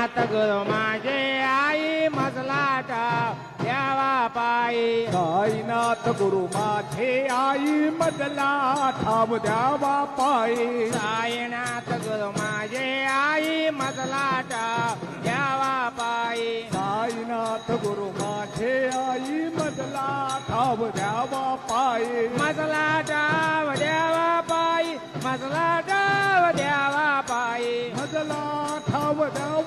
साईनाथ गुरु माझे आई मजलाटा द्यावा पायी साईनाथ गुरु माझे आई मधला ठाव द्यावा पायी साईनाथ गुरु माझे आई मजलाटा द्यावा पायी साईनाथ गुरु माझे आई मधला ठाव द्यावा पायी मजलाटा द्यावा पायी मजलाटा द्यावा पायी मधला ठाव द्यावा